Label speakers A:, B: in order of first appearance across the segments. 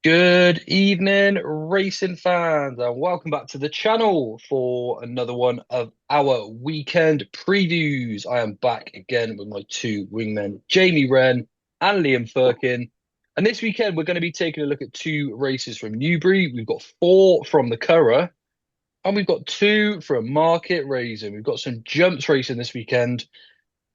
A: Good evening, racing fans, and welcome back to the channel for another one of our weekend previews. I am back again with my two wingmen, Jaime Wrenn and Liam Firkin. And this weekend, we're going to be taking a look at two races from Newbury. We've got four from the Curragh, and we've got two from Market Rasen. We've got some jumps racing this weekend.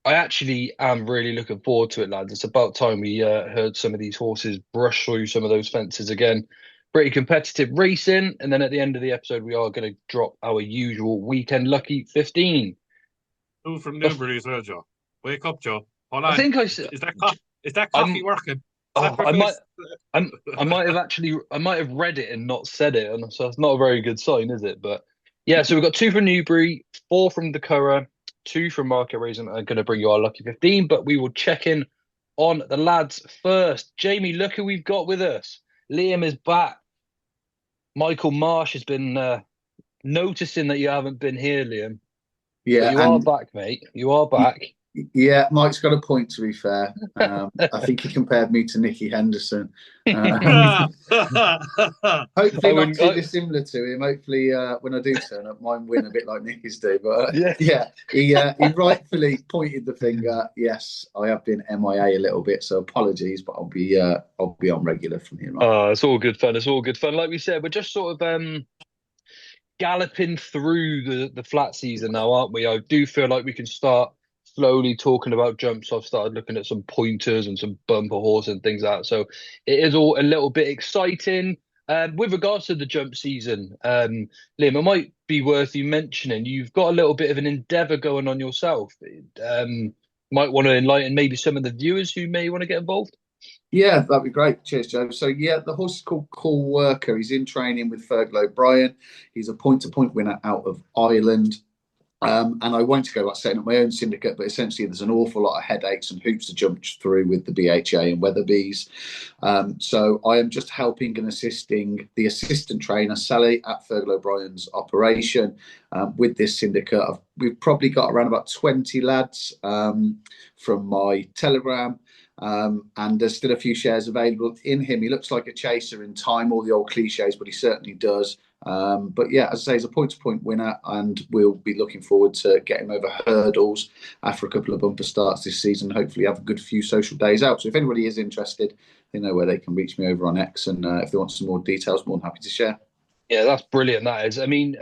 A: I actually am really looking forward to it, lads. It's about time we heard some of these horses brush through some of those fences again. Pretty competitive racing. And then at the end of the episode, we are going to drop our usual weekend lucky 15.
B: Two from
A: Bef-
B: Newbury as well, Joe. Wake up, Joe. Hold
A: I
B: on.
A: think I
B: Is,
A: said,
B: is that co- is that coffee
A: I'm,
B: working?
A: oh, I might,
B: Sacrifice.
A: I might have actually, I might have read it and not said it. And so it's not a very good sign, is it? But yeah, so we've got two from Newbury, four from the Curragh, two from Market Rasen. I'm going to bring you our lucky 15, but we will check in on the lads first. Jamie, look who we've got with us. Liam is back. Michael Marsh has been noticing that you haven't been here, Liam, but
C: Yeah,
A: you are
C: and
A: back, mate. You are
C: y-
A: back.
C: yeah, Mike's got a point to be fair. I think he compared me to Nicky Henderson. Um,
A: I
C: hopefully not
A: wouldn't.
C: too dissimilar to him. Hopefully, when I do turn up, mine win a bit like Nicky's do. But
A: Yeah.
C: yeah, he rightfully pointed the finger. Yes, I have been MIA a little bit, so apologies, but I'll be on regular from here on.
A: It's all good fun. It's all good fun. Like we said, we're just sort of galloping through the flat season now, aren't we? I do feel like we can start slowly talking about jumps. I've started looking at some pointers and some bumper horse and things like that. So it is all a little bit exciting. With regards to the jump season, Liam, it might be worth you mentioning you've got a little bit of an endeavour going on yourself. Might want to enlighten maybe some of the viewers who may want to get involved.
C: Yeah, that'd be great. Cheers, Joe. So yeah, the horse is called Cool Worker. He's in training with Fergal O'Brien. He's a point-to-point winner out of Ireland. And I won't go about setting up my own syndicate, but essentially there's an awful lot of headaches and hoops to jump through with the BHA and Weatherby's. So I am just helping and assisting the assistant trainer, Sally, at Fergal O'Brien's operation with this syndicate. We've probably got around about 20 lads from my Telegram. And there's still a few shares available in him. He looks like a chaser in time, all the old cliches, but he certainly does. But yeah, as I say, he's a point-to-point winner, and we'll be looking forward to getting him over hurdles after a couple of bumper starts this season. Hopefully, have a good few social days out. So if anybody is interested, they know where they can reach me over on X, and if they want some more details, more than happy to share.
A: Yeah, that's brilliant. That is. I mean,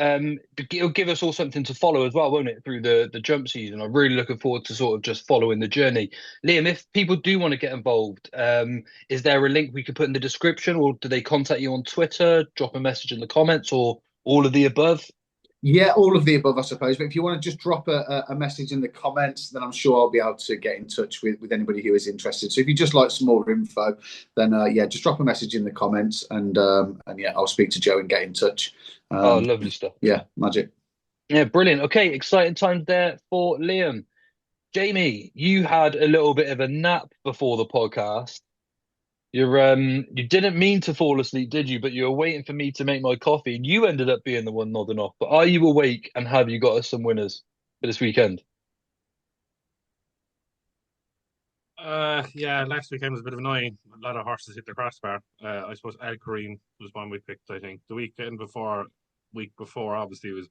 A: it'll give us all something to follow as well, won't it? Through the jump season. I'm really looking forward to sort of just following the journey. Liam, if people do want to get involved, is there a link we could put in the description, or do they contact you on Twitter, drop a message in the comments, or all of the above?
C: Yeah, all of the above, I suppose. But if you want to just drop a message in the comments, then I'm sure I'll be able to get in touch with anybody who is interested. So if you just like some more info, then yeah, just drop a message in the comments, and yeah, I'll speak to Joe and get in touch.
A: Oh,
C: Um,
A: lovely stuff.
C: yeah, magic.
A: Yeah, brilliant. Okay, exciting times there for Liam. Jamie, you had a little bit of a nap before the podcast. You didn't mean to fall asleep, did you? But you were waiting for me to make my coffee, and you ended up being the one nodding off. But are you awake and have you got us some winners for this weekend?
B: Yeah, last weekend was a bit of annoying. A lot of horses hit the crossbar. I suppose Al Kareem was one we picked, I think. Week before, obviously, was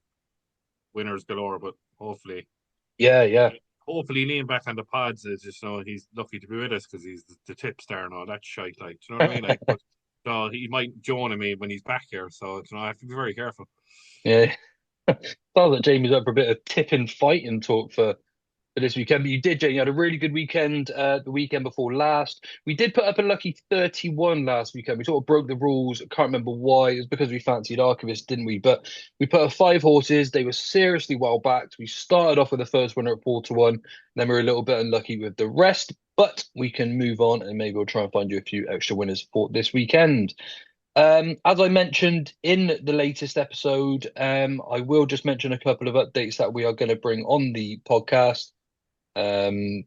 B: winners galore, but
A: Yeah, yeah.
B: hopefully, Liam back on the pods is just, he's lucky to be with us because he's the tipster and all that shite. Like, do you know what I mean? Like, but no, he might join me when he's back here. So, I have to be very careful.
A: Yeah. Sounds like Jamie's up for a bit of tipping fighting talk for this weekend. But you did, Jamie. You had a really good weekend the weekend before last. We did put up a lucky 31 last weekend. We sort of broke the rules. I can't remember why. It was because we fancied Archivist, didn't we? But we put up five horses. They were seriously well backed. We started off with the first winner at 4-1. Then we were a little bit unlucky with the rest. But we can move on and maybe we'll try and find you a few extra winners for this weekend. As I mentioned in the latest episode, I will just mention a couple of updates that we are going to bring on the podcast um,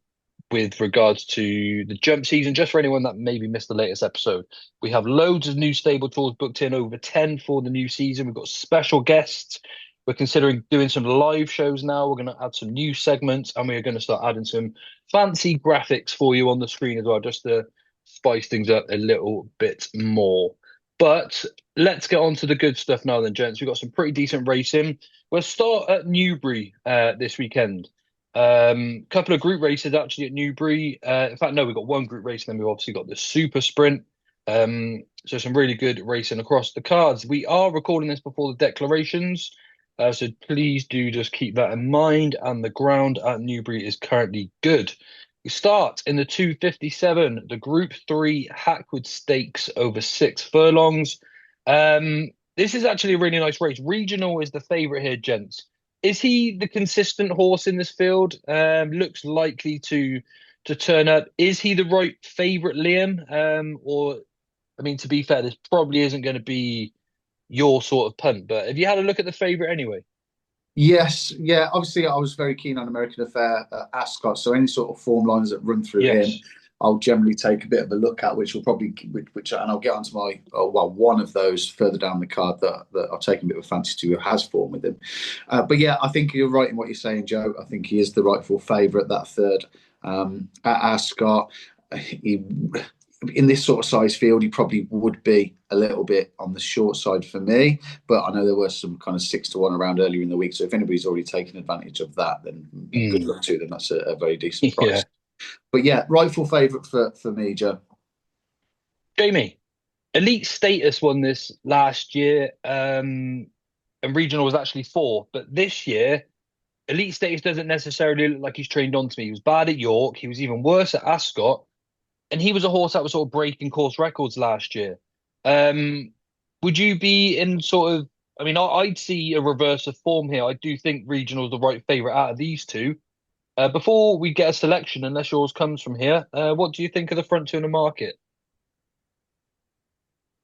A: with regards to the jump season. Just for anyone that maybe missed the latest episode, we have loads of new stable tours booked in, over 10 for the new season. We've got special guests. We're considering doing some live shows now. We're going to add some new segments, and we're going to start adding some fancy graphics for you on the screen as well, just to spice things up a little bit more. But let's get on to the good stuff now, then, gents. We've got some pretty decent racing. We'll start at Newbury this weekend. Couple of group races actually at Newbury. In fact, no, we've got one group race, and then we've obviously got the super sprint. So some really good racing across the cards. We are recording this before the declarations, so please do just keep that in mind. And the ground at Newbury is currently good. We start in the 257, the Group 3 Hackwood Stakes over 6 furlongs. This is actually a really nice race. Regional is the favourite here, gents. Is he the consistent horse in this field? Looks likely to turn up. Is he the right favourite, Liam? Or, I mean, to be fair, this probably isn't going to be your sort of punt. But have you had a look at the favourite anyway?
C: Yes, yeah. Obviously, I was very keen on American Affair Ascot, so any sort of form lines that run through him,
A: Yes.
C: I'll generally take a bit of a look at, which will probably, which and I'll get onto my, one of those further down the card that I've taken a bit of a fancy to, who has form with him. But yeah, I think you're right in what you're saying, Joe. I think he is the rightful favourite, that third at Ascot. He, in this sort of size field, he probably would be a little bit on the short side for me. But I know there were some kind of 6-1 around earlier in the week. So if anybody's already taken advantage of that, then good luck to them. That's a very decent price.
A: Yeah.
C: But yeah, rightful favourite for me, Joe.
A: Jamie, Elite Status won this last year, and Regional was actually 4. But this year, Elite Status doesn't necessarily look like he's trained on to me. He was bad at York. He was even worse at Ascot. And he was a horse that was sort of breaking course records last year. Would you be in sort of, I mean, I'd see a reverse of form here. I do think Regional is the right favourite out of these two. Before we get a selection, unless yours comes from here, what do you think of the front two in the market?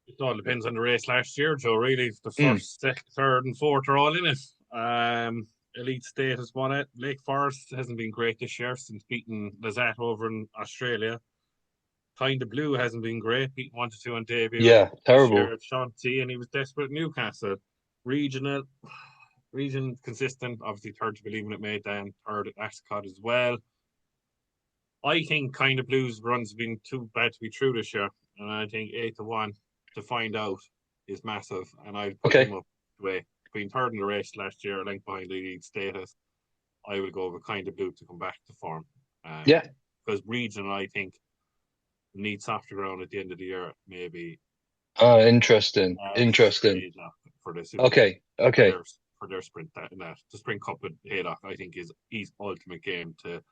B: It all depends on the race last year, Joe. Really, the first, second, third, and fourth are all in it. Elite Status won it. Lake Forest hasn't been great this year since beating Lazat over in Australia. Kind of Blue hasn't been great. Beat 1-2 on debut.
A: Yeah, terrible.
B: At Shanty, and he was desperate at Newcastle. Region consistent. Obviously, third to Believe It Made down, third at Ascot as well. I think Kind of Blue's runs have been too bad to be true this year, and I think 8-1 to Find Out is massive, and I'd put him up the way. Being third in the race last year, length behind Elite Status, I would go with Kind of Blue to come back to form.
A: Yeah.
B: Because Regional, I think, need softer ground at the end of the year, maybe.
A: Oh, interesting. Interesting.
B: For the
A: Okay.
B: For their sprint, the Sprint Cup with Haydock, I think is his ultimate game to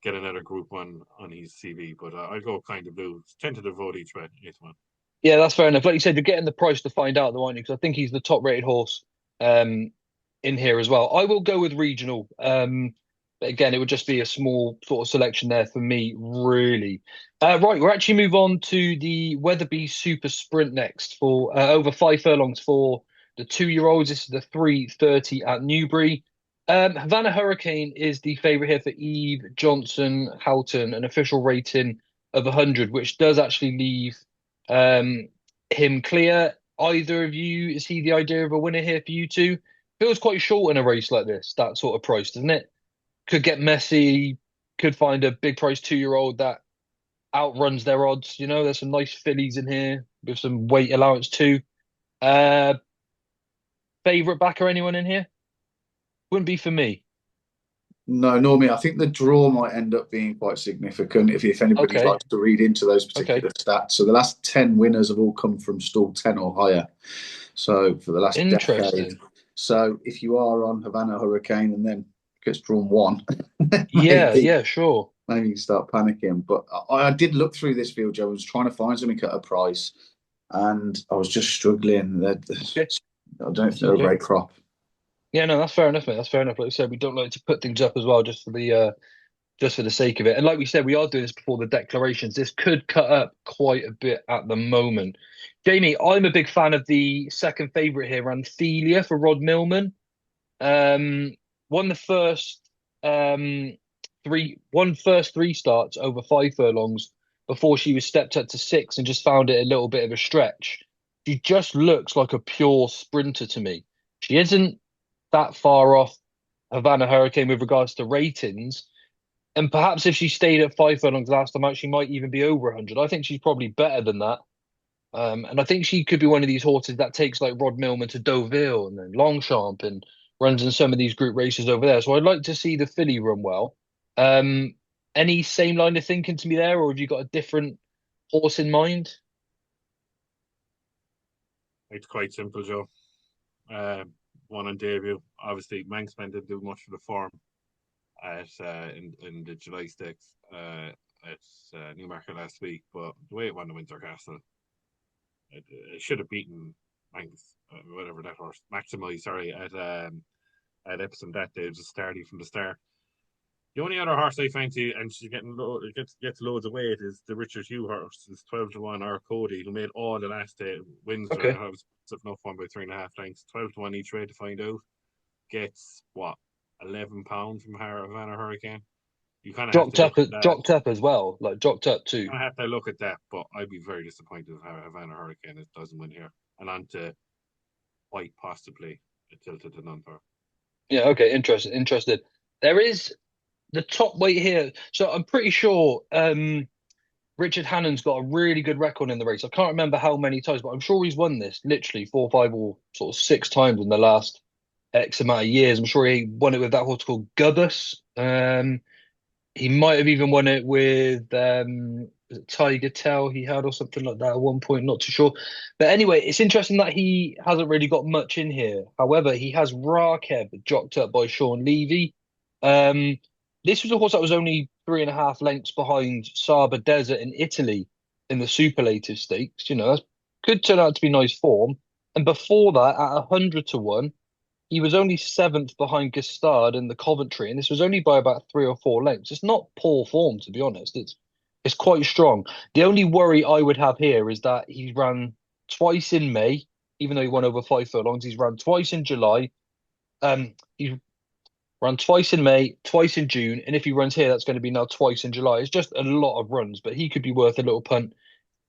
B: get another Group 1 on his CV. But I'd go Kind of Blue. Tentative vote each way, 8-1.
A: Yeah, that's fair enough. Like you said, you're getting the price to find out, though, aren't you? Because I think he's the top-rated horse in here as well. I will go with Regional. But again, it would just be a small sort of selection there for me, really. Right, we'll actually move on to the Weatherby Super Sprint next for over 5 furlongs for the 2-year-olds. This is the 3:30 at Newbury. Havana Hurricane is the favourite here for Eve Johnson Houghton, an official rating of 100, which does actually leave him clear. Either of you, is he the idea of a winner here for you two? Feels quite short in a race like this, that sort of price, doesn't it? Could get messy, could find a big price 2-year-old that outruns their odds. You know, there's some nice fillies in here with some weight allowance too. Favourite backer, anyone in here? Wouldn't be for me.
C: No, normally I think the draw might end up being quite significant if anybody likes to read into those particular stats. So the last 10 winners have all come from stall 10 or higher. So for the last decade. So if you are on Havana Hurricane and then gets drawn 1,
A: yeah, sure.
C: Maybe you start panicking. But I did look through this field, Joe. I was trying to find something at a price, and I was just struggling. I don't think they're a great crop.
A: Yeah, no, that's fair enough, mate. That's fair enough. Like I said, we don't like to put things up as well just for the sake of it. And like we said, we are doing this before the declarations. This could cut up quite a bit at the moment. Jamie, I'm a big fan of the second favourite here, Anthelia for Rod Millman. Won the first 3 starts over 5 furlongs before she was stepped up to 6 and just found it a little bit of a stretch. She just looks like a pure sprinter to me. She isn't that far off Havana Hurricane with regards to ratings. And perhaps if she stayed at 5 furlongs last time out, she might even be over 100. I think she's probably better than that. And I think she could be one of these horses that takes like Rod Millman to Deauville and then Longchamp and runs in some of these group races over there. So I'd like to see the filly run well. Um, any same line of thinking to me there, or have you got a different horse in mind?
B: It's quite simple, Joe. One on debut. Obviously, Manxman didn't do much for the form at in the July Stakes at Newmarket last week, but the way it won the Windsor Castle, it should have beaten Manx, whatever that horse, Maximo, sorry, at Epsom that day, just starting from the start. The only other horse I fancy, and she's getting gets loads of weight, is the Richard Hugh horse. Is 12-1 our Cody, who made all the last day Windsor.
A: Okay.
B: I was enough one by 3.5 lengths. 12-1 each way to find out. Gets what, £11 from Havana Hurricane. You kind of have to look at that.
A: Jocked up as well, like jocked up too.
B: I have to look at that, but I'd be very disappointed if Havana Hurricane doesn't win here. And on to White, possibly tilted to Nunthorpe.
A: Yeah, okay, interested. There is the top weight here. So I'm pretty sure Richard Hannon's got a really good record in the race. I can't remember how many times, but I'm sure he's won this literally 4, 5, or sort of 6 times in the last X amount of years. I'm sure he won it with that horse called Gubbus. He might have even won it with was it Tiger Tail he had or something like that at one point, not too sure. But anyway, it's interesting that he hasn't really got much in here. However, he has Rakeb jocked up by Sean Levy. Um, this was a horse that was only 3.5 lengths behind Saba Desert in Italy in the superlative stakes. You know, that could turn out to be nice form. And before that, at 100-1, he was only seventh behind Gustard in the Coventry, and this was only by about 3 or 4 lengths. It's not poor form, to be honest. It's quite strong. The only worry I would have here is that he's run twice in May, even though he won over 5 furlongs. He's run twice in July. He's run twice in May, twice in June, and if he runs here, that's going to be now twice in July. It's just a lot of runs, but he could be worth a little punt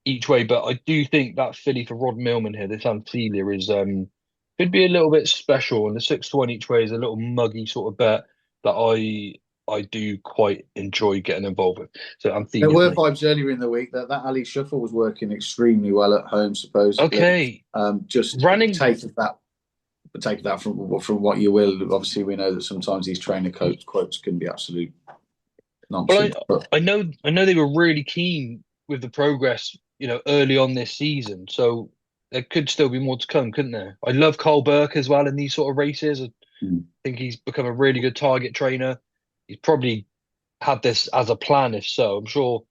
A: each way. But I do think that filly for Rod Millman here, this Amphelia, is could be a little bit special, and the 6-1 each way is a little muggy sort of bet that I do quite enjoy getting involved with. So
C: There
A: Amphelia for
C: were
A: me.
C: vibes earlier in the week that Ali Shuffle was working extremely well at home, supposedly.
A: Okay,
C: Just
A: running.
C: take that from what you will. Obviously, we know that sometimes these trainer quotes can be absolute
A: Well,
C: nonsense. But
A: I know they were really keen with the progress, early on this season. So there could still be more to come, couldn't there? I love Carl Burke as well in these sort of races. I think he's become a really good target trainer. He's probably had this as a plan, if so. I'm sure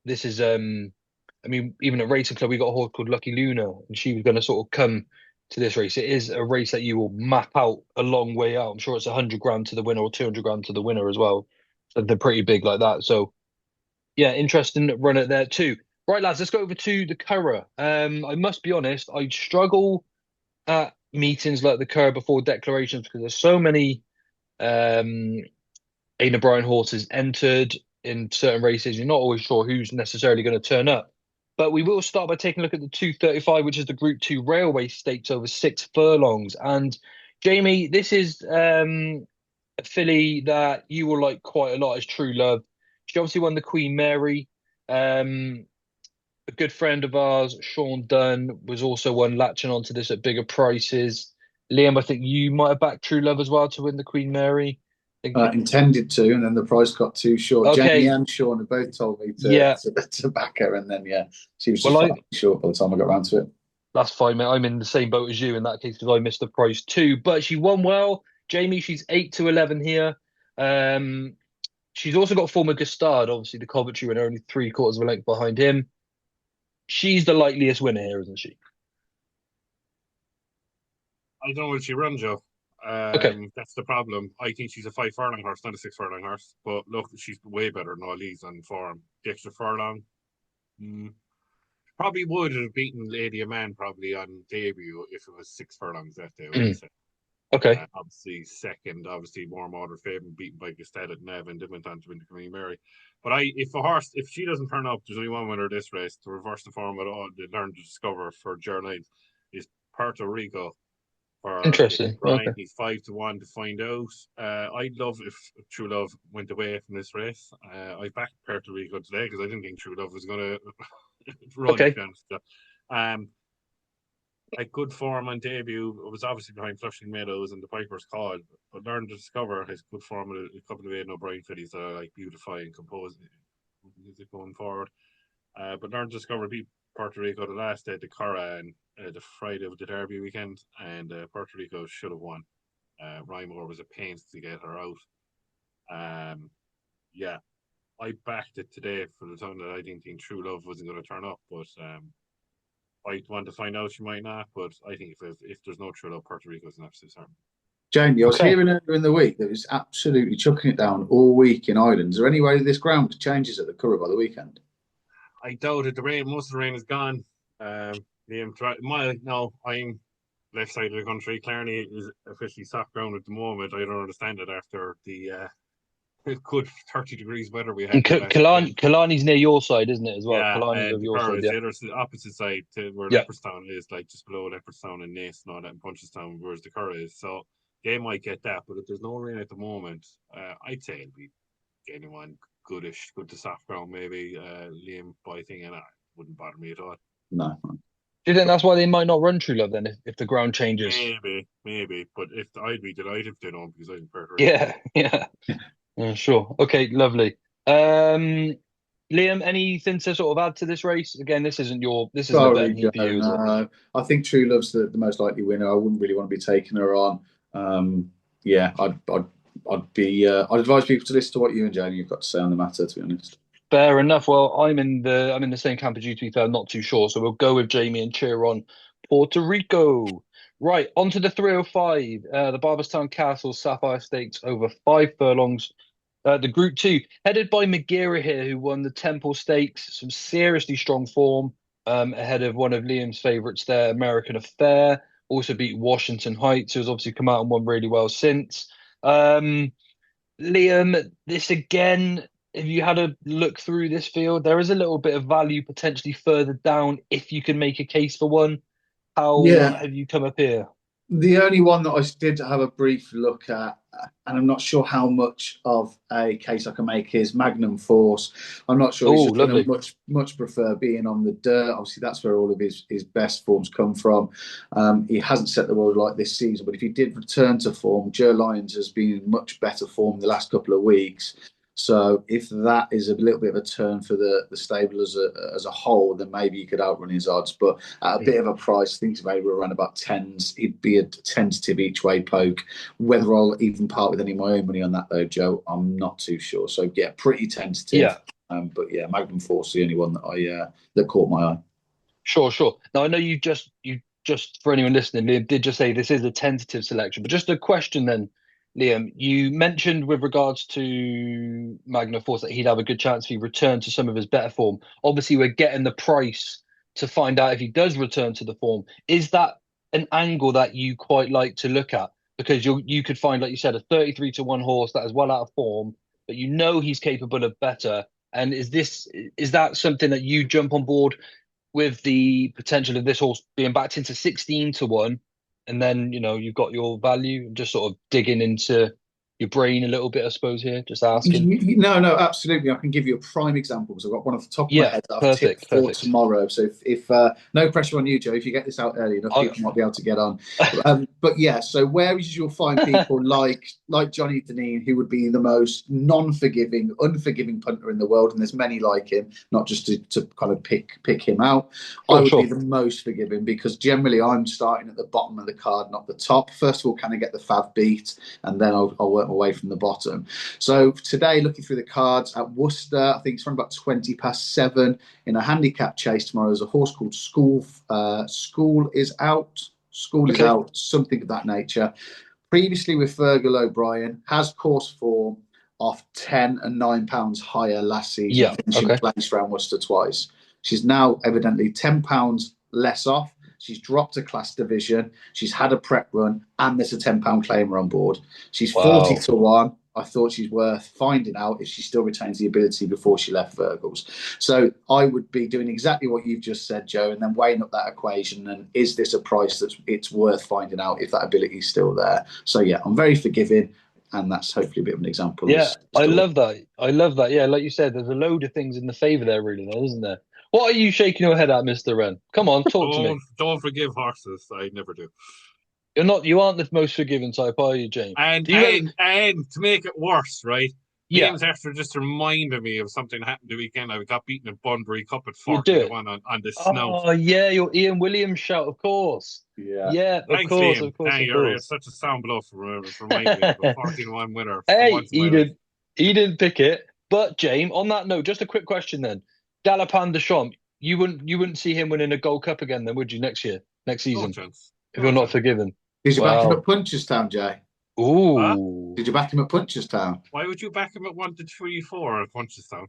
A: this is I mean, even at Racing Club, we got a horse called Lucky Luna, and she was going to sort of come to this race. It is a race that you will map out a long way out. I'm sure it's 100 grand to the winner or 200 grand to the winner as well. So they're pretty big like that. So yeah, interesting run it there too. Right, lads, let's go over to the Curragh. I must be honest, I struggle at meetings like the Curragh before declarations because there's so many um Aidan O'Brien horses entered in certain races. You're not always sure who's necessarily going to turn up. But we will start by taking a look at the 235, which is the Group 2 Railway Stakes over 6 furlongs. And Jamie, this is a filly that you will like quite a lot as True Love. She obviously won the Queen Mary. A good friend of ours, Sean Dunn, was also one latching onto this at bigger prices. Liam, I think you might have backed True Love as well to win the Queen Mary.
C: intended to, and then the price got too short.
A: Okay.
C: Jamie and Sean have both told me
A: Yeah.
C: to back her, and then she was just
A: Well,
C: slightly short by the time I got around to it.
A: That's fine, mate. I'm in the same boat as you in that case because I missed the price too. But she won well. Jamie, she's 8-11 here. She's also got former Gustard, obviously the Coventry winner, only 3/4 of a length behind him. She's the likeliest winner here, isn't she?
B: I don't know what she runs, Joe.
A: Okay.
B: That's the problem. I think she's a 5 furlong horse, not a 6 furlong horse. But look, she's way better than all these on form. The extra furlong, probably would have beaten Lady of Man probably on debut if it was 6 furlongs that day. I would say.
A: Okay.
B: Obviously, second, obviously, warm order favourite, beaten by Gustad at Nev and then went on to win the Queen Mary. But if she doesn't turn up, there's only one winner this race to reverse the form at all. They learn to discover for Geraldine is Puerto Rico.
A: Interesting.
B: Brian,
A: Okay.
B: he's 5-1 to find out. I'd love if True Love went away from this race. I backed Puerto Rico today because I didn't think True Love was going to run.
A: Okay.
B: To be honest. Like good form on debut. It was obviously behind Flushing Meadows and the Piper's Call, but Learn to Discover has good form with a couple of Aidan O'Brien fillies that are like beautify and compose music going forward. But Learn to Discover beat Puerto Rico the last day at the Curragh and the Friday of the Derby weekend, and Puerto Rico should have won. Rymore was a pain to get her out. Yeah, I backed it today for the time that I didn't think True Love wasn't going to turn up, but I want to find out she might not. But I think if there's no True Love, Puerto Rico is an absolute certain.
C: Jamie, I was hearing earlier in the week that it was absolutely chucking it down all week in Ireland. Is there any way this ground changes at the Curragh by the weekend?
B: I doubt it. Most of the rain is gone. No, I'm left side of the country. Clarny is officially soft ground at the moment. I don't understand it after the good 30 degrees weather we had.
A: Killarney's near your side, isn't it, as well?
B: Yeah,
A: Killarney's of your side,
B: yeah. There's the opposite side to where Leopardstown is, like just below Leopardstown and Naas and all that, and Punchestown, whereas the Curragh is. So they might get that, but if there's no rain at the moment, I'd say it'll be anyone goodish, good to soft ground, maybe Liam by thing, and it wouldn't bother me at all.
C: No.
A: Do you think that's why they might not run True Love then, if the ground changes?
B: Maybe. But if I'd be delighted if they don't, because I'm perfect.
A: Yeah, sure. Okay, lovely. Liam, anything to sort of add to this race? Again, this isn't a bet for you, is it?
C: I think True Love's the most likely winner. I wouldn't really want to be taking her on. I'd advise people to listen to what you and Jamie have got to say on the matter, to be honest.
A: Fair enough. Well, I'm in the same camp as you, to be fair, not too sure. So we'll go with Jamie and cheer on Puerto Rico. Right, on to the 305. The Barberstown Castle Sapphire Stakes over 5 furlongs. The Group 2, headed by Magira here, who won the Temple Stakes. Some seriously strong form ahead of one of Liam's favourites there, American Affair. Also beat Washington Heights, who's obviously come out and won really well since. Liam, this again, if you had a look through this field, there is a little bit of value potentially further down if you can make a case for one. How have you come up here?
C: The only one that I did have a brief look at, and I'm not sure how much of a case I can make, is Magnum Force. I'm not sure he's going to much prefer being on the dirt. Obviously, that's where all of his best forms come from. He hasn't set the world like this season, but if he did return to form, Joe Lyons has been in much better form the last couple of weeks. So if that is a little bit of a turn for the stable as a whole, then maybe he could outrun his odds. But at a bit of a price, I think maybe around about 10s, he'd be a tentative each way poke. Whether I'll even part with any of my own money on that though, Joe, I'm not too sure. So yeah, pretty tentative.
A: Yeah.
C: But yeah, Magnum Force, the only one that that caught my eye.
A: Sure. Now I know you just for anyone listening, Liam did just say this is a tentative selection, but just a question then. Liam, you mentioned with regards to Magnum Force that he'd have a good chance if he returned to some of his better form. Obviously, we're getting the price to find out if he does return to the form. Is that an angle that you quite like to look at? Because you could find, like you said, a 33-1 horse that is well out of form, but you know he's capable of better. And is that something that you jump on board with the potential of this horse being backed into 16-1? And then, you've got your value, and just sort of digging into your brain a little bit, I suppose, here, just asking.
C: No, absolutely. I can give you a prime example because I've got one off the top of my head that I've tipped for tomorrow. So if no pressure on you, Joe, if you get this out early enough, people might be able to get on. But yeah, so where you'll find people like Johnny Deneen, who would be the most unforgiving punter in the world, and there's many like him, not just to kind of pick him out. I would be the most forgiving because generally I'm starting at the bottom of the card, not the top. First of all, can I get the Fav beat? And then I'll work my way from the bottom. So today, looking through the cards at Worcester, I think it's around about 7:20 in a handicap chase tomorrow. There's a horse called School is Out, something of that nature. Previously with Fergal O'Brien, has course form off 10 and £9 higher last season, finishing place around Worcester twice. She's now evidently £10 less off. She's dropped a class division. She's had a prep run, and there's a £10 claimer on board. She's 40-1. I thought she's worth finding out if she still retains the ability before she left Virgil's. So I would be doing exactly what you've just said, Joe, and then weighing up that equation. And is this a price it's worth finding out if that ability is still there? So yeah, I'm very forgiving. And that's hopefully a bit of an example.
A: Yeah, I love that. Yeah, like you said, there's a load of things in the favour there, really, though, isn't there? What are you shaking your head at, Mr. Wrenn? Come on, talk to me.
B: Don't forgive horses. I never do.
A: You aren't the most forgiving type, are you, James?
B: And
A: Do you ever?
B: and to make it worse, right?
A: Yeah,
B: Liam's after just reminded me of something that happened the weekend. I got beaten at Bunbury Cup at
A: you do
B: 40 to
A: it.
B: 1 on the snout.
A: Oh yeah, your Ian Williams shout, of course.
C: Yeah.
A: Yeah, of
B: Thanks,
A: course,
B: Liam.
A: of course, of
B: You're
A: course.
B: such a sound blow for reminding me of a 14 to 1 winner for
A: Hey,
B: once in my life.
A: He didn't pick it. But James, on that note, just a quick question then. Dalapan Deschamps, you wouldn't see him winning a Gold Cup again then, would you, next
B: No
A: season,
B: chance.
A: if
B: No
A: you're not
B: chance.
A: forgiven?
C: Did you back him
A: Wow.
C: at Punchestown, Jay?
B: Huh?
A: Ooh.
C: Did you back him at Punchestown?
B: Why would you back him at 1 to 3, 4 at Punchestown?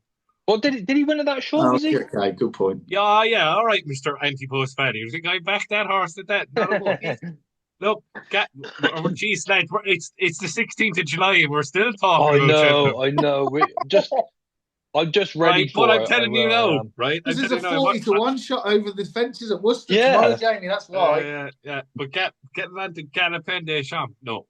A: Well, did he win it that short,
C: Oh,
A: was he?
C: okay, good point.
B: Yeah, all right, Mr. Ante-post fan. You think I backed that horse at that? Not a bookie. Look, geez, lad, it's the 16th of July and we're still talking about Cheltenham.
A: I know. I'm just ready
B: Right, but
A: for
B: I'm
A: it. I
B: telling you
A: will, I
B: now,
A: am.
B: right? I'm
C: Because there's
B: telling
C: a
B: you now,
C: 40 to 1 shot over the fences at Worcester tomorrow,
A: Yeah.
C: Jamie. That's why.
B: yeah. But get on to Galopin des Champs. No.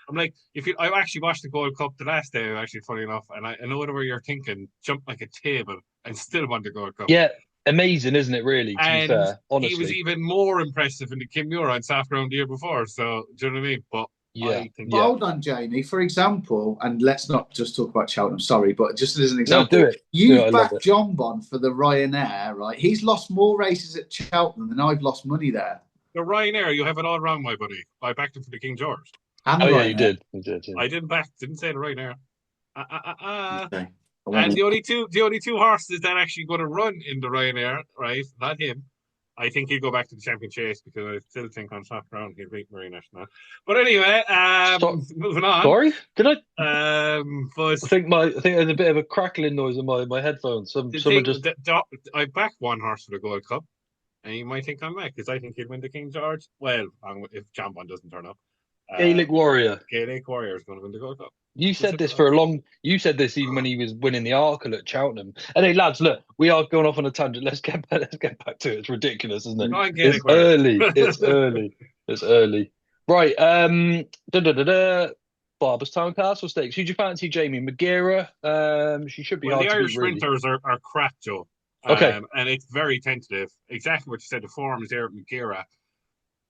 B: I'm like, I actually watched the Gold Cup the last day, actually, funny enough, and I know where you're thinking, jump like a table and still won the Gold Cup.
A: Yeah, amazing, isn't it, really, to be
B: And
A: fair,
B: he was
A: honestly.
B: even more impressive in the Kim Muir on soft ground the year before. So, do you know what I mean? But
A: Yeah.
B: I think.
A: Yeah.
C: Hold on, Jamie. For example, and let's not just talk about Cheltenham, sorry, but just as an
A: No,
C: example,
A: do it.
C: you've
A: I love
C: backed
A: it.
C: John Bond for the Ryanair, right? He's lost more races at Cheltenham than I've lost money there.
B: The Ryanair, you have it all wrong, my buddy. I backed him for the King George.
C: And
A: Oh
C: the
A: yeah,
C: Ryanair.
A: you did. Yeah.
B: I didn't say the Ryanair.
C: Okay.
B: And the only two horses that actually going to run in the Ryanair, right? Not him. I think he'll go back to the champion chase because I still think on soft ground he'll beat Marine National. But anyway, moving on.
A: Sorry, did I?
B: But
A: I think there's a bit of a crackling noise in my headphones. Someone just.
B: I backed one horse for the Gold Cup, and you might think I'm mad because I think he'll win the King George. Well, if John Bond doesn't turn up,
A: Gaelic Warrior.
B: Gaelic Warrior is going to win the Gold Cup.
A: You said this for a long. You said this even when he was winning the Arkle at Cheltenham. Anyway, lads, look, we are going off on a tangent. Let's get back to it. It's ridiculous, isn't it? It's early. It's early. It's early. Right. Barberstown Castle Stakes. Who do you fancy, Jamie? Magira. She should be
B: Well,
A: hard
B: the
A: to
B: Irish
A: beat, really.
B: sprinters are crap, Joe.
A: Okay.
B: And it's very tentative. Exactly what you said. The form is there at Magira.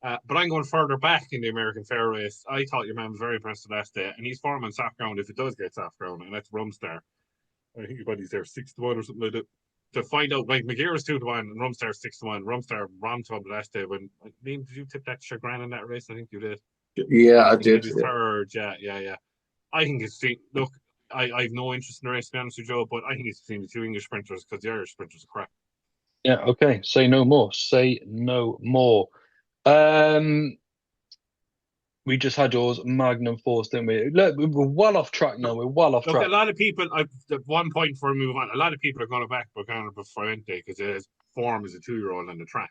B: But I'm going further back in the American Fair Race. I thought your man was very impressed the last day, and he's form on soft ground if it does get soft ground, and that's Rumstar. I think he's there 6 to 1 or something like that. To find out, like Magira 2 to 1 and Rumstar 6 to 1. Rumstar ran to him the last day. When Liam, did you tip that Chagrin in that race? I think you did.
C: Yeah, I did.
B: He was third. Yeah. I think it's look. I have no interest in the race, to be honest with you, Joe, but I think it's between the two English sprinters because the Irish sprinters are crap.
A: Yeah. Okay. Say no more. Say no more. Um. We just had yours Magnum Force, didn't we? Look, we're well off track now. We're well off
B: Look,
A: track.
B: a lot of people, at one point before we move on, a lot of people are going to back Bocana Fuente because his form as a 2-year-old on the track.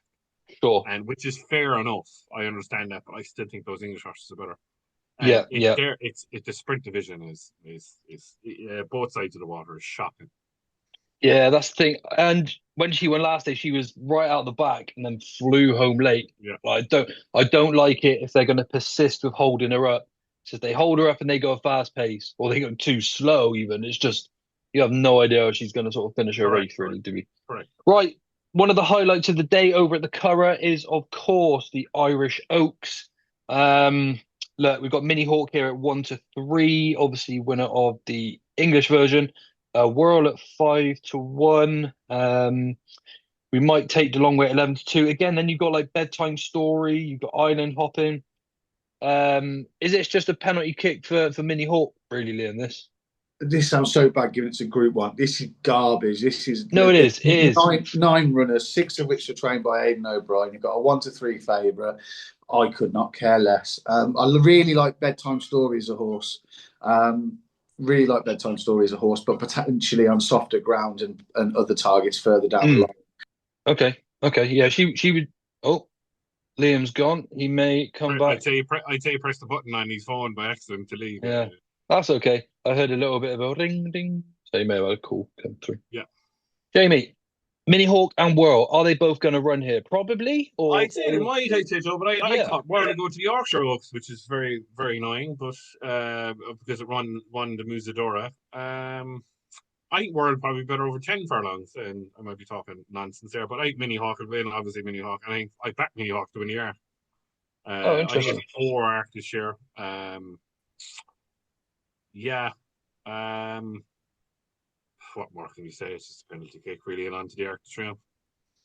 A: Sure.
B: And which is fair enough. I understand that, but I still think those English horses are better.
A: Yeah.
B: It's the sprint division is both sides of the water is shocking.
A: Yeah, that's the thing. And when she went last day, she was right out the back and then flew home late.
B: Yeah.
A: I don't like it if they're going to persist with holding her up. So if they hold her up and they go a fast pace, or they go too slow, even it's just you have no idea how she's going to sort of finish her race. Really, do we?
B: Correct.
A: Right. One of the highlights of the day over at the Curragh is, of course, the Irish Oaks. Look, we've got Mini Hawk here at 1 to 3, obviously winner of the English version. Whirl at 5 to 1. We might take the long way at 11 to 2. Again, then you've got like Bedtime Story, you've got Island Hopping. Is it just a penalty kick for Mini Hawk, really, Liam, this?
C: This sounds so bad given it's a Group 1. This is garbage. It is. Nine runners, 6 of which are trained by Aidan O'Brien. You've got a 1 to 3 favourite. I could not care less. I really like Bedtime Story as a horse. Really like Bedtime Story as a horse, but potentially on softer ground and other targets further down the line.
A: Okay. Yeah, she would. Oh, Liam's gone. He may come back.
B: I'd say you press the button on his phone by accident to leave.
A: Yeah, that's okay. I heard a little bit of a ring ding, so you may have had a call come through.
B: Yeah.
A: Jamie, Mini Hawk and Whirl, are they both going to run here? Probably. Or
B: I'd say they might. I'd say so, but I thought Whirl to go to the Yorkshire Oaks, which is very, very annoying, but because it won the Musadora. I think World probably better over 10 furlongs, and I might be talking nonsense there, but I think Mini Hawk will win, obviously Mini Hawk, and I back Mini Hawk to win the Arc.
A: Oh,
B: I think
A: interesting.
B: it's 4 Arc this year. Yeah. What more can you say? It's just a penalty kick, really, and onto the Arc to triumph.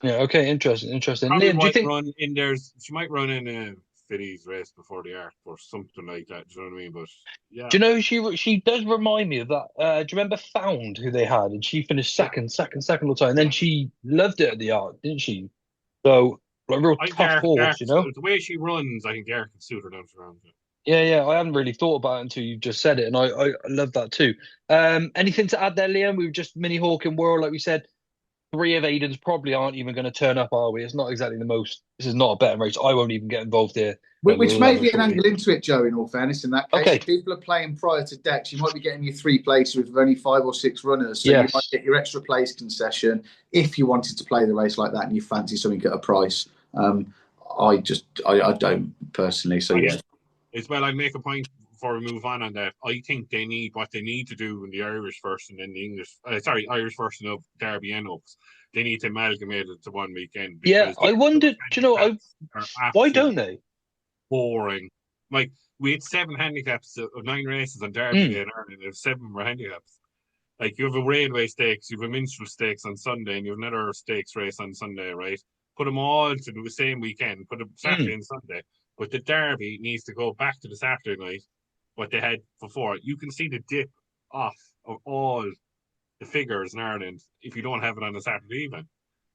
A: Yeah. Okay. Interesting.
B: Probably
A: Liam, do you
B: might
A: think?
B: run in there. She might run in a Fillies race before the Arc or something like that. Do you know what I mean? But yeah,
A: Do you know she does remind me of that? Do you remember Found who they had, and she finished
B: yeah,
A: second all the time, and then
B: yeah.
A: she loved it at the Arc, didn't she? So like real
B: I think
A: tough horse, you know?
B: The way she runs, I think the Arc can suit her down to round.
A: Yeah, yeah. I hadn't really thought about it until you just said it, and I love that too. Anything to add there, Liam? We were just Mini Hawk and World, like we said. Three of Aiden's probably aren't even going to turn up, are we? It's not exactly the most. This is not a betting race. I won't even get involved here.
C: Which may
A: Love it,
C: be an
A: shortly.
C: angle into it, Joe, in all fairness, in that case.
A: Okay.
C: If people are playing prior to decks, you might be getting your 3 places with only 5 or 6 runners. So you might
A: Yes.
C: get your extra place concession if you wanted to play the race like that and you fancy something at a price. I don't personally. So, yeah.
B: As well, I make a point before we move on that. I think they need what they need to do in the Irish first and then the English. Irish version of Derby and Oaks. They need to amalgamate it to one weekend.
A: Yeah, I wondered. Do you know? Why don't they?
B: Boring. Like we had 7 handicaps of 9 races on Derby Day in Ireland. There 7 were handicaps. Like you have a railway stakes, you have a minstrel stakes on Sunday, and you have another stakes race on Sunday, right? Put them all to the same weekend. Put them Saturday and Sunday. But the Derby needs to go back to the Saturday night, what they had before. You can see the dip off of all the figures in Ireland if you don't have it on a Saturday evening.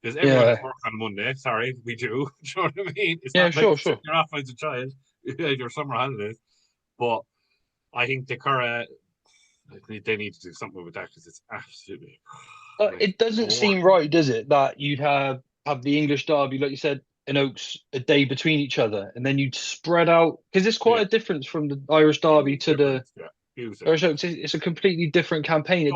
B: Because everyone has work on Monday. Sorry, we do. Do you know what I mean? It's not like
A: sure.
B: you're off as a child, your summer holidays. But I think the Curragh, they need to do something with that because it's absolutely.
A: It doesn't seem right, does it, that you'd have the English Derby, like you said, in Oaks a day between each other, and then you'd spread out because it's quite a difference from the Irish Derby to the Irish Oaks. It's a completely different campaign. It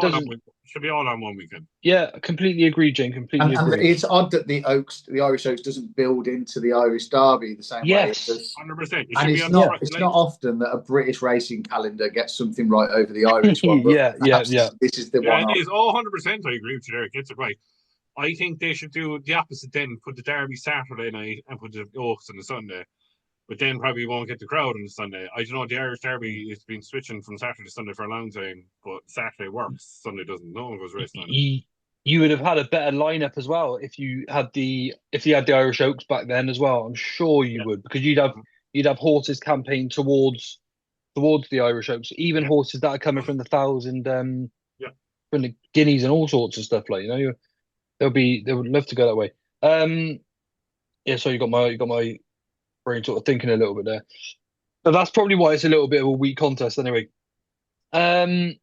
B: should be all on one weekend.
A: Yeah, completely agree, Jane. Completely agree.
C: And it's odd that the Irish Oaks doesn't build into the Irish Derby the same way.
A: Yes,
B: 100%.
C: And it's not often that a British racing calendar gets something right over the Irish one.
A: yeah.
C: This is the one.
B: It is 100%. I agree with you there. It gets it right. I think they should do the opposite then. Put the Derby Saturday night and put the Oaks on the Sunday. But then probably won't get the crowd on the Sunday. I don't know. The Irish Derby has been switching from Saturday to Sunday for a long time, but Saturday works. Sunday doesn't. No one goes racing on it.
A: You would have had a better lineup as well if you had the Irish Oaks back then as well. I'm sure you would, because you'd have horses campaign towards the Irish Oaks, even horses that are coming from the 1,000 from the Guineas and all sorts of stuff, like, you know, they would love to go that way. So you got my brain sort of thinking a little bit there. But that's probably why it's a little bit of a weak contest anyway. Right,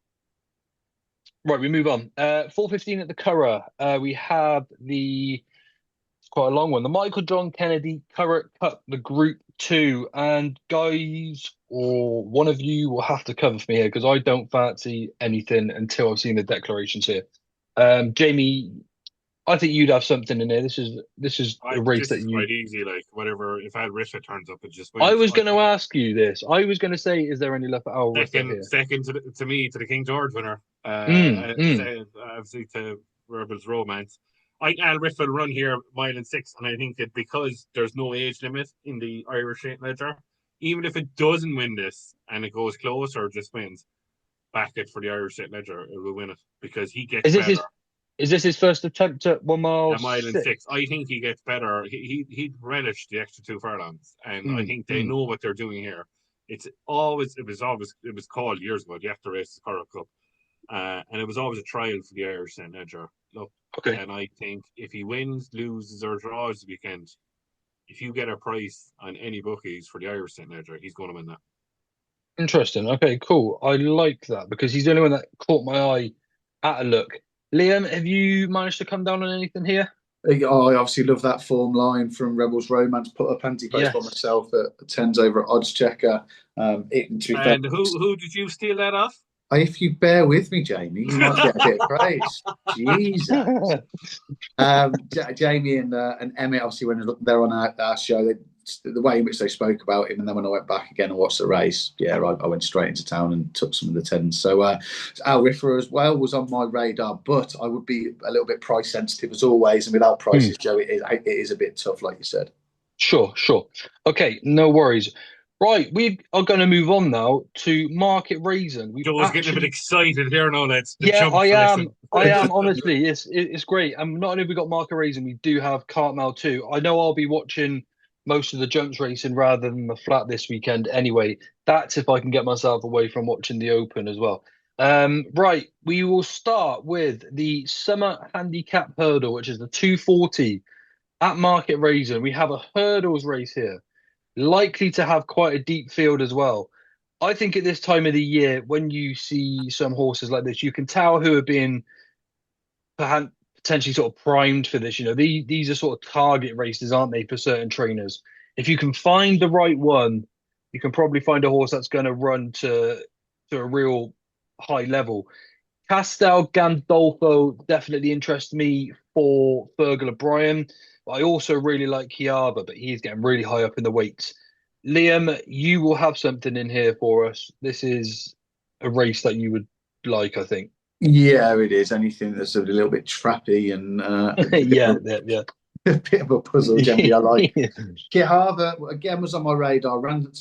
A: we move on. 4:15 at the Curragh. We have it's quite a long one. The Michael John Kennedy Curragh Cup, the Group 2. And guys, or one of you will have to cover for me here because I don't fancy anything until I've seen the declarations here. Jamie, I think you'd have something in there. This is a race that you.
B: Quite easy, like whatever. If Al Rifa turns up, it just wins.
A: I was going to ask you this. I was going to say, is there any left for Al Rifa here?
B: Second to me, to the King George winner. Obviously to Rebels Romance. I think Al Rifa will run here 1.6 miles, and I think that because there's no age limit in the Irish Ledger, even if it doesn't win this and it goes close or just wins, back it for the Irish Ledger, it will win it because he gets better.
A: Is this his first attempt at 1 mile?
B: 1.6 miles. I think he gets better. He'd relish the extra 2 furlongs, and I think they know what they're doing here. It was called years ago. You have to race the Curragh Cup, and it was always a trial for the Irish St. Ledger. Look, and I think if he wins, loses, or draws the weekend, if you get a price on any bookies for the Irish St. Ledger, he's going to win that.
A: Interesting. Okay, cool. I like that because he's the only one that caught my eye at a look. Liam, have you managed to come down on anything here?
C: I obviously love that form line from Rebels Romance. Put up ante-post by myself at 10s over at Oddschecker.
B: And who did you steal that off?
C: If you bear with me, Jamie, you might get a bit of praise. Jesus. Jamie and Emmett, obviously, when they're on our show, they the way in which they spoke about him, and then when I went back again and watched the race, yeah, I went straight into town and took some of the tens. So Al Riffer as well was on my radar, but I would be a little bit price sensitive as always, and without prices, Joe, it is a bit tough, like you said.
A: Sure, sure. Okay, no worries. Right, we are going to move on now to Market Rasen. We've
B: Joe's getting a bit
A: actually,
B: excited here now, lads. The
A: yeah,
B: jump for listen.
A: I am honestly. It's great. And not only have we got Market Rasen, we do have Cartmel too. I know I'll be watching most of the jumps racing rather than the flat this weekend. Anyway, that's if I can get myself away from watching the Open as well. Right, we will start with the Summer Handicap Hurdle, which is the 240 at Market Rasen. We have a hurdles race here, likely to have quite a deep field as well. I think at this time of the year, when you see some horses like this, you can tell who are being potentially sort of primed for this. You know, these are sort of target races, aren't they, for certain trainers? If you can find the right one, you can probably find a horse that's going to run to a real high level. Castel Gandolfo definitely interests me for Fergal O'Brien. But I also really like Kiaba, but he's getting really high up in the weights. Liam, you will have something in here for us. This is a race that you would like, I think.
C: Yeah, it is. Anything that's a little bit trappy and
A: Yeah, yeah,
C: a bit of a puzzle, generally, I like.
A: yeah.
C: Quijada again was on my radar. Ran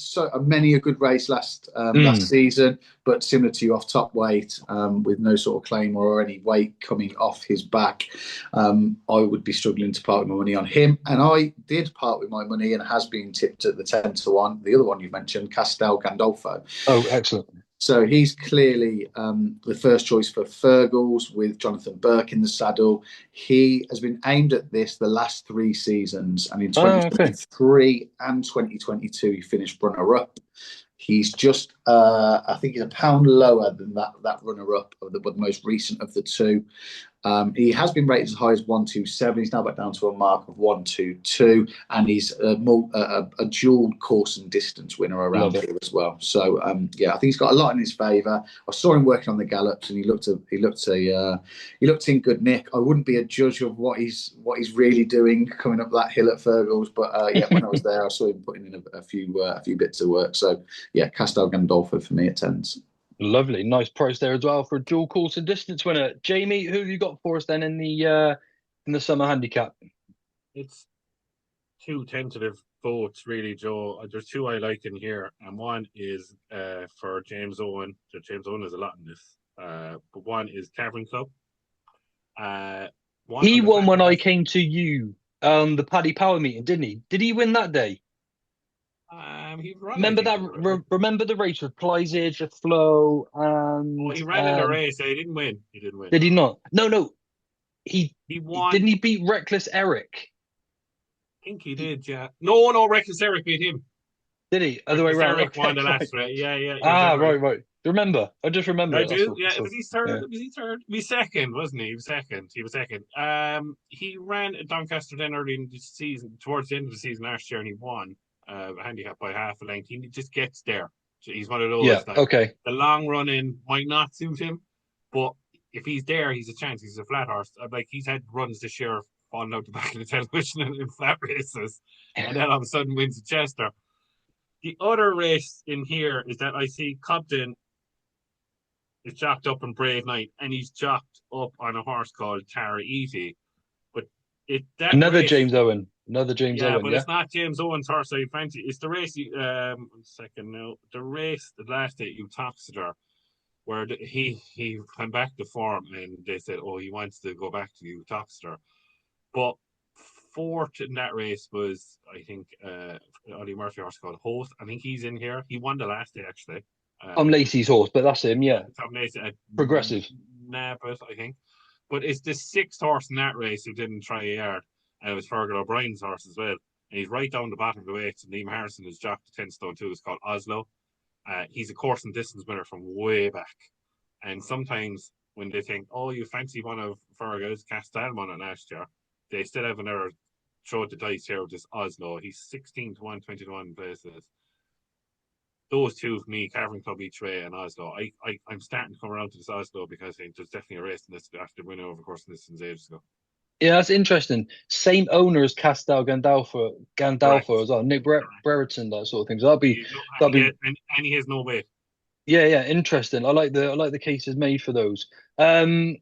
C: many a good race last season, but similar to you, off top weight, with no sort of claim or any weight coming off his back. I would be struggling to part with my money on him, and I did part with my money and has been tipped at the 10-1. The other one you mentioned, Castel Gandolfo.
A: Oh, excellent.
C: So he's clearly the first choice for Fergals with Jonathan Burke in the saddle. He has been aimed at this the last 3 seasons, and in 2023 and 2022 he finished runner-up. He's just, I think he's a pound lower than that runner-up of the most recent of the two. He has been rated as high as 127. He's now back down to a mark of 122, and he's a dual course and distance winner around here as well. So yeah, I think he's got a lot in his favour. I saw him working on the gallops, and he looked in good nick. I wouldn't be a judge of what he's really doing coming up that hill at Fergals, but yeah, when I was there, I saw him putting in a few bits of work. So yeah, Castel Gandolfo for me at tens.
A: Lovely, nice price there as well for a dual course and distance winner. Jamie, who have you got for us then in the summer handicap?
B: It's 2 tentative votes, really, Joe. There's 2 I like in here, and one is for James Owen. So James Owen has a lot in this, but one is Cavern Club.
A: He won when I came to you, the Paddy Power meeting, didn't he? Did he win that day?
B: He ran,
A: remember that? Remember the race with Plysage, Flo, and
B: he ran in the race. He didn't win. He didn't win.
A: Did he not? No. He
B: won.
A: Didn't he beat Reckless Eric?
B: I think he did. Yeah. No. Reckless Eric beat him.
A: Did he? Other way around.
B: Eric won the last race. Yeah.
A: Right. Remember? I just remember.
B: I do. Yeah. Was he third? Yeah. Was he third? He was second, wasn't he? He was second. He ran at Doncaster then early in the season, towards the end of the season last year, and he won. Handicap by half a length. He just gets there. He's one of those.
A: Yeah. Okay.
B: The long running might not suit him, but if he's there, he's a chance. He's a flat horse. Like, he's had runs this year falling out the back of the television in flat races, and then all of a sudden wins at Chester. The other race in here is that I see Cobden is jocked up in Brave Night, and he's jocked up on a horse called Tara Easy. But
A: another James Owen.
B: Yeah, but it's not James Owen's horse I fancy. It's the race. 1 second now. The race the last day you Toxeter, where he went back to form, and they said, oh, he wants to go back to you Toxeter. But fourth in that race was, I think, Ollie Murphy horse called Host. I think he's in here. He won the last day actually.
A: Tom Lacey's horse, but that's him. Yeah.
B: Tom Lacey,
A: Progressive.
B: Nabbit, I think. But it's the 6th horse in that race who didn't try a yard. And it was Fergal O'Brien's horse as well. And he's right down the bottom of the weights. And Liam Harrison is jocked to 10 stone 2. It's called Oslo. He's a course and distance winner from way back. And sometimes when they think, oh, you fancy one of Fergal's, Castel won it last year, they still have another throw the dice here with this Oslo. He's 16-1, 20-1 places. Those two for me, Cavern Club each way and Oslo. I'm starting to come around to this Oslo because I think there's definitely a race in this after winning over course and distance ages ago.
A: Yeah, that's interesting. Same owner as Castel Gandalfo
B: Correct.
A: as well. Nick
B: Correct.
A: Brereton, that sort of thing. So that'll be
B: He no,
A: that'll be
B: and he has no weight.
A: yeah, yeah, interesting. I like the cases made for those. Um,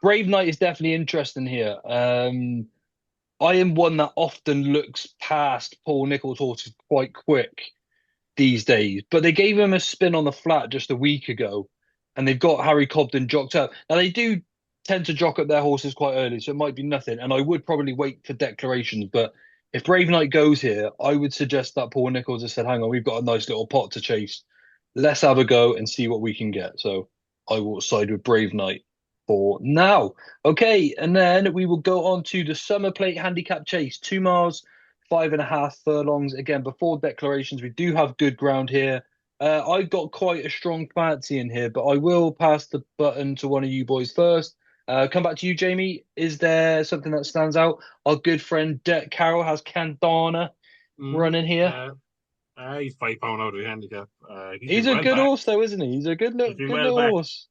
A: Brave Knight is definitely interesting here. I am one that often looks past Paul Nicholls' horses quite quick these days, but they gave him a spin on the flat just a week ago, and they've got Harry Cobden jocked up. Now they do tend to jock up their horses quite early, so it might be nothing. And I would probably wait for declarations, but if Brave Knight goes here, I would suggest that Paul Nicholls has said, "Hang on, we've got a nice little pot to chase. Let's have a go and see what we can get." So I will side with Brave Knight for now. Okay, and then we will go on to the Summer Plate Handicap Chase, 2 miles 5.5 furlongs. Again, before declarations, we do have good ground here. I've got quite a strong fancy in here, but I will pass the button to one of you boys first. Come back to you, Jamie. Is there something that stands out? Our good friend Det Carroll has Candana
B: Mm.
A: running here.
B: He's £5 out of the handicap. He's
A: He's
B: been
A: a
B: well
A: good
B: back.
A: horse, though, isn't he? He's a
B: He's been
A: good
B: well
A: little
B: back.
A: horse.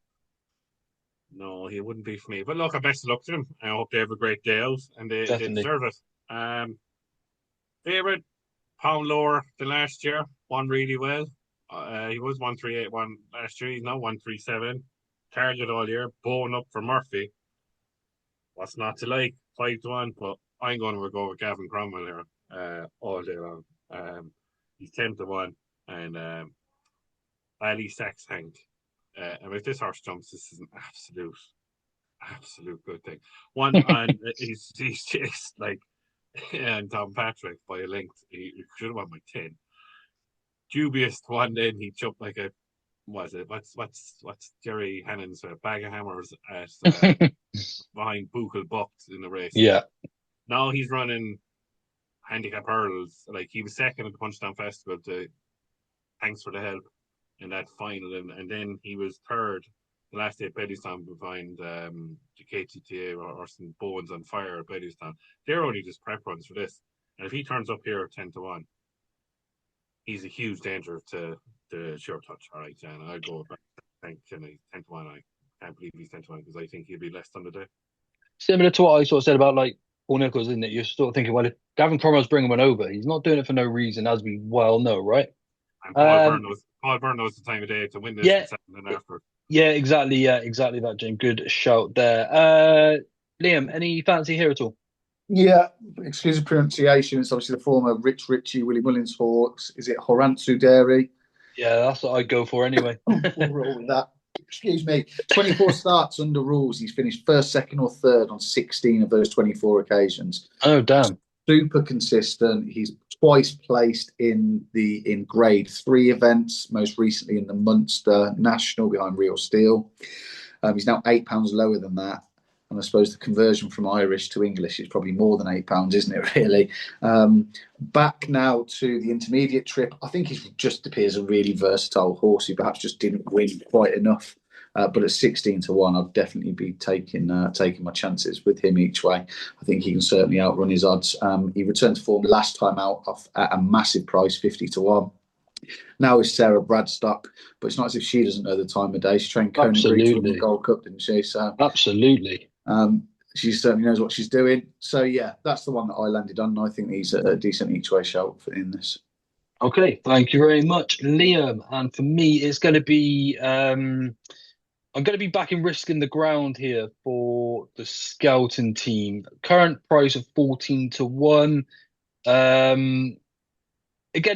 B: No, he wouldn't be for me. But look, I best of luck to them. I hope they have a great day out, and they
A: Definitely.
B: deserve it. Favorite pound lower than last year. Won really well. He was 1,381 last year. He's now 1,37. Target all year. Bowing up for Murphy. What's not to like? 5-1. But I'm going to go with Gavin Cromwell here all day long. He's 10-1, and Ali Sachs Hank. And if this horse jumps, this is an absolute good thing. One on he's chased like and Tom Patrick by a length. He should have won by 10. Dubious one. Then he jumped like a was it? What's Jerry Hannon's bag of hammers at behind Buchel Bucht in the race.
A: Yeah.
B: Now he's running handicap hurdles. Like he was second at the Punchdown Festival to Thanks for the Help in that final, and then he was third the last day at Bettystown behind the KTTA or some Bowens on Fire at Bettystown. They're only just prep runs for this. And if he turns up here 10-1, he's a huge danger to the Sure Touch. All right, Jan, I'd go back. Thank you. 10-1. I can't believe he's 10-1 because I think he'll be less on the day.
A: Similar to what I sort of said about like Paul Nicholls, isn't it? You're sort of thinking, well, if Gavin Cromwell's bringing one over, he's not doing it for no reason, as we well know, right?
B: And
A: Um,
B: Paul Byrne knows the time of day to win this
A: yeah,
B: and second and after.
A: yeah, exactly. Yeah, exactly that, Jim. Good shout there. Liam, any fancy here at all?
C: Yeah, excuse the pronunciation. It's obviously the former Rich Ritchie, Willie Mullins horse. Is it Horansu Dairy?
A: Yeah, that's what I'd go for anyway.
C: We'll roll with that. Excuse me. 24 starts under rules. He's finished first, second, or third on 16 of those 24 occasions.
A: Oh, damn.
C: Super consistent. He's twice placed in grade 3 events, most recently in the Munster National behind Real Steel. He's now £8 lower than that. And I suppose the conversion from Irish to English is probably more than £8, isn't it, really? Back now to the intermediate trip. I think he just appears a really versatile horse who perhaps just didn't win quite enough. But at 16-1, I'd definitely be taking my chances with him each way. I think he can certainly outrun his odds. He returned to form last time out at a massive price, 50-1. Now is Sarah Bradstock, but it's not as if she doesn't know the time of day. She trained Kona Greek to win the Gold Cup, didn't she? So
A: absolutely.
C: She certainly knows what she's doing. So yeah, that's the one that I landed on. I think he's a decent each way shout in this.
A: Okay, thank you very much, Liam. And for me, it's going to be I'm going to be backing Risk in the Ground here for the Skelton team. Current price of 14-1. Again,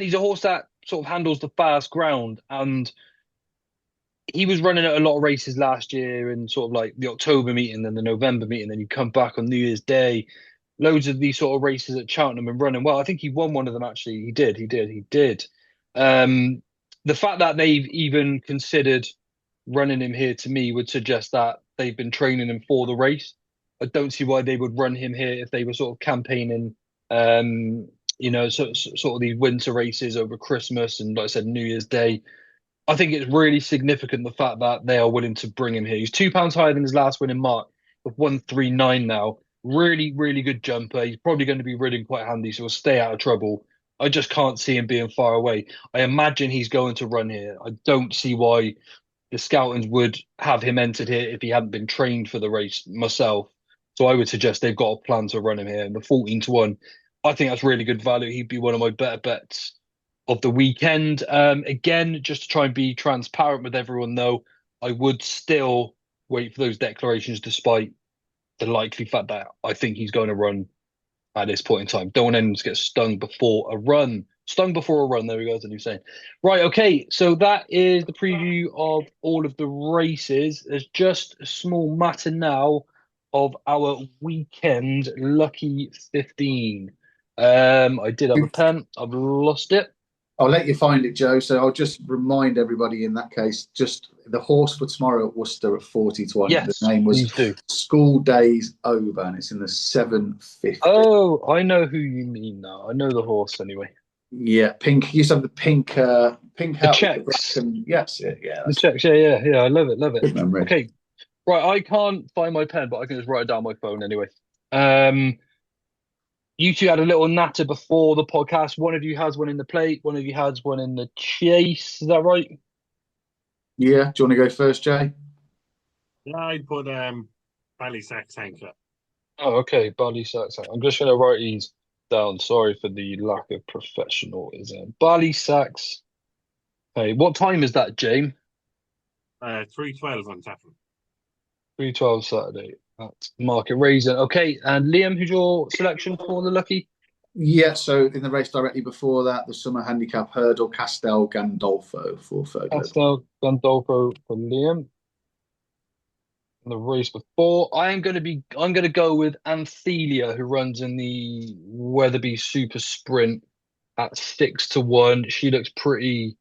A: he's a horse that sort of handles the fast ground, and he was running at a lot of races last year in sort of like the October meeting, then the November meeting, then you come back on New Year's Day. Loads of these sort of races at Cheltenham and running well. I think he won one of them actually. He did. The fact that they've even considered running him here to me would suggest that they've been training him for the race. I don't see why they would run him here if they were sort of campaigning, sort of these winter races over Christmas and, like I said, New Year's Day. I think it's really significant the fact that they are willing to bring him here. He's £2 higher than his last win in March of 139 now. Really, really good jumper. He's probably going to be ridden quite handy, so he'll stay out of trouble. I just can't see him being far away. I imagine he's going to run here. I don't see why the Scoutons would have him entered here if he hadn't been trained for the race myself. So I would suggest they've got a plan to run him here. And the 14-1, I think that's really good value. He'd be one of my better bets of the weekend. Again, just to try and be transparent with everyone, though, I would still wait for those declarations, despite the likely fact that I think he's going to run at this point in time. Don't want anyone to get stung before a run. Stung before a run. There we go. As you're saying. Right. Okay. So that is the preview of all of the races. There's just a small matter now of our weekend lucky 15. I did have a pen. I've lost it.
C: I'll let you find it, Joe. So I'll just remind everybody in that case, just the horse for tomorrow at Worcester at 40-1.
A: Yes,
C: The name was
A: please do.
C: School Days Over, and it's in the 750.
A: Oh, I know who you mean now. I know the horse anyway.
C: Yeah, pink. You used to have the pink hat with
A: checks.
C: the black and yes, yeah.
A: The checks. Yeah. I love it.
C: Good memory.
A: Okay. Right, I can't find my pen, but I can just write it down on my phone anyway. You two had a little natter before the podcast. One of you has one in the plate. One of you has one in the chase. Is that right?
C: Yeah. Do you want to go first, Jay?
B: Yeah, I'd put Ballysack Tanker.
A: Oh, okay. Ballysack. I'm just going to write these down. Sorry for the lack of professionalism. Ballysack. Hey, what time is that, James?
B: 3:12 on Taffin.
A: 3:12 Saturday. That's Market Rasen. Okay, and Liam, who's your selection for the lucky?
C: Yeah, so in the race directly before that, the summer handicap hurdle, Castel Gandolfo for Fergo.
A: Castel Gandolfo for Liam. And the race before, I'm going to go with Anthelia, who runs in the Weatherby Super Sprint at 6-1. She looks pretty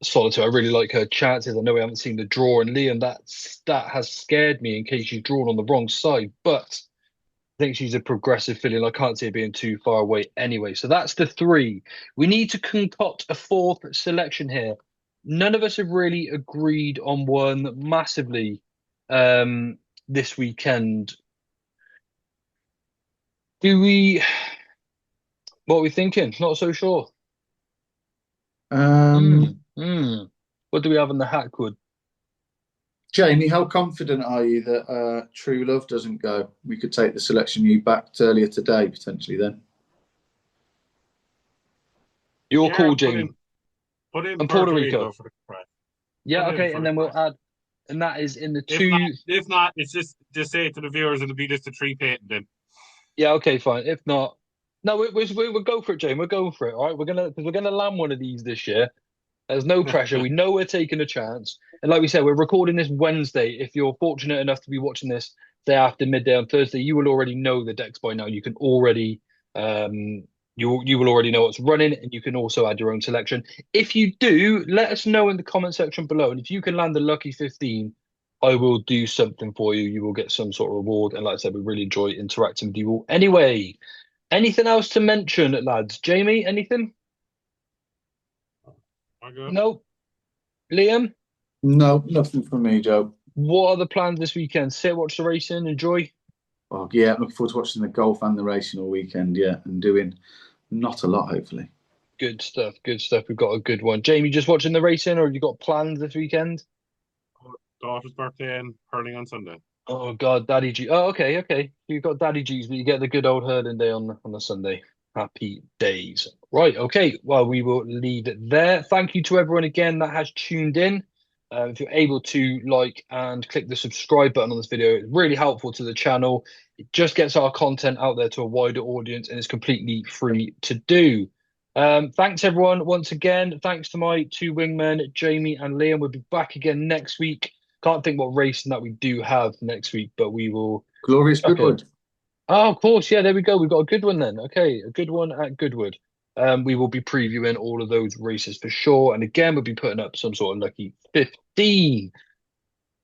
A: solid too. I really like her chances. I know we haven't seen the draw, and Liam, that stat has scared me in case she's drawn on the wrong side, but I think she's a progressive filly. I can't see it being too far away anyway. So that's the three. We need to concoct a fourth selection here. None of us have really agreed on one massively this weekend. What are we thinking? Not so sure. What do we have in the Hackwood?
C: Jamie, how confident are you that True Love doesn't go? We could take the selection you backed earlier today, potentially then.
A: Your call, Jamie.
B: Put in
A: and Puerto Rico.
B: For the price.
A: Yeah, okay, and then we'll add, and that is in the two.
B: If not, it's just say it to the viewers, it'll be just a 3 patent then.
A: Yeah, okay, fine. If not, no, we'll go for it, Jamie. We're going for it. All right, we're gonna land one of these this year. There's no pressure. We know we're taking a chance. And like we said, we're recording this Wednesday. If you're fortunate enough to be watching this day after midday on Thursday, you will already know the decks by now. You can already you will already know what's running, and you can also add your own selection. If you do, let us know in the comment section below. And if you can land the lucky 15, I will do something for you. You will get some sort of reward. And like I said, we really enjoy interacting with you all. Anyway, anything else to mention, lads? Jamie, anything? No. Liam?
C: No, nothing from me, Joe.
A: What are the plans this weekend? Sit, watch the racing, enjoy?
C: Oh, yeah, looking forward to watching the golf and the racing all weekend, yeah, and doing not a lot, hopefully.
A: Good stuff, good stuff. We've got a good one. Jamie, just watching the racing, or have you got plans this weekend?
B: Daughter's birthday and hurling on Sunday.
A: Oh, God, Daddy G. Oh, okay. You've got Daddy G's, but you get the good old hurling day on a Sunday. Happy days. Right, okay. Well, we will leave it there. Thank you to everyone again that has tuned in. If you're able to like and click the subscribe button on this video, it's really helpful to the channel. It just gets our content out there to a wider audience, and it's completely free to do. Thanks, everyone, once again. Thanks to my two wingmen, Jamie and Liam. We'll be back again next week. Can't think what racing that we do have next week, but we will.
C: Glorious Goodwood.
A: Oh, of course. Yeah, there we go. We've got a good one then. Okay, a good one at Goodwood. We will be previewing all of those races for sure. And again, we'll be putting up some sort of lucky 15.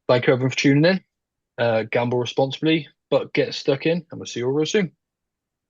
A: Thank you everyone for tuning in. Gamble responsibly, but get stuck in, and we'll see you all real soon.